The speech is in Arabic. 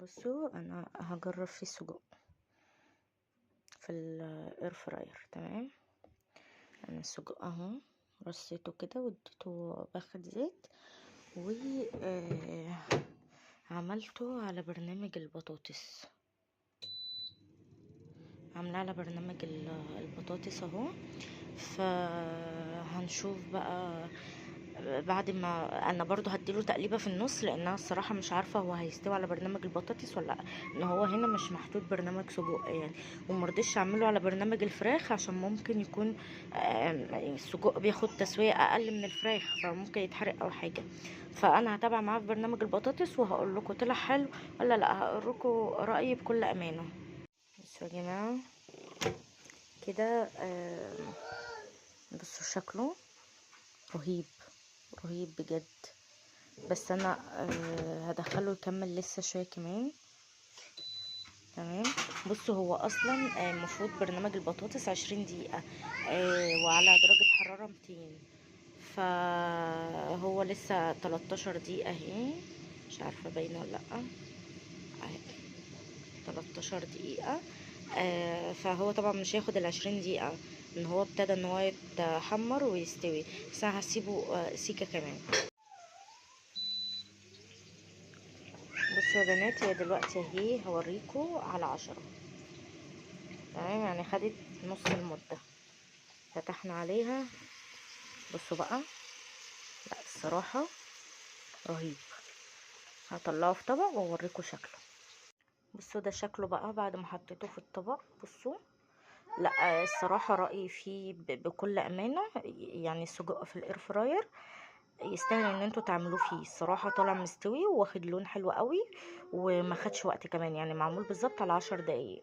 بصوا انا هجرب في السجق في الاير فراير. تمام، انا السجق اهو رصيته كده واديته باخد زيت وعملته على برنامج البطاطس. عامله على برنامج البطاطس اهو. فهنشوف بقى بعد ما انا برضو هديله تقليبه في النص، لان انا الصراحه مش عارفه هو هيستوي على برنامج البطاطس ولا لا، ان هو هنا مش محطوط برنامج سجق يعني. ومرضيش اعمله على برنامج الفراخ عشان ممكن يكون السجق بياخد تسويه اقل من الفراخ، فممكن يتحرق او حاجه. فانا هتابع معاه في برنامج البطاطس وهقول لكم طلع حلو ولا لا، هقول لكم رايي بكل امانه. بصوا يا جماعه كده، بصوا شكله رهيب رهيب بجد. بس انا هدخله يكمل لسه شويه كمان. تمام، بصوا هو اصلا المفروض برنامج البطاطس 20 دقيقه وعلى درجه حراره 200، فهو لسه 13 دقيقه اهي، مش عارفه باينه ولا لا اهي 13 دقيقه. فهو طبعا مش هياخد ال20 دقيقه، ان هو ابتدى ان هو يتحمر ويستوي، بس انا هسيبه سيكه كمان. بصوا يا بنات، هي دلوقتي اهي هوريكم على 10. تمام، يعني خدت نص المدة. فتحنا عليها، بصوا بقى، لا الصراحة رهيب. هطلعه في طبق واوريكم شكله. بصوا ده شكله بقى بعد ما حطيته في الطبق. بصوا، لا الصراحة رأيي فيه بكل أمانة، يعني السجق في الاير فراير يستاهل ان انتوا تعملوه فيه. الصراحة طالع مستوي واخد لون حلو قوي، وما خدش وقت كمان، يعني معمول بالظبط على 10 دقايق.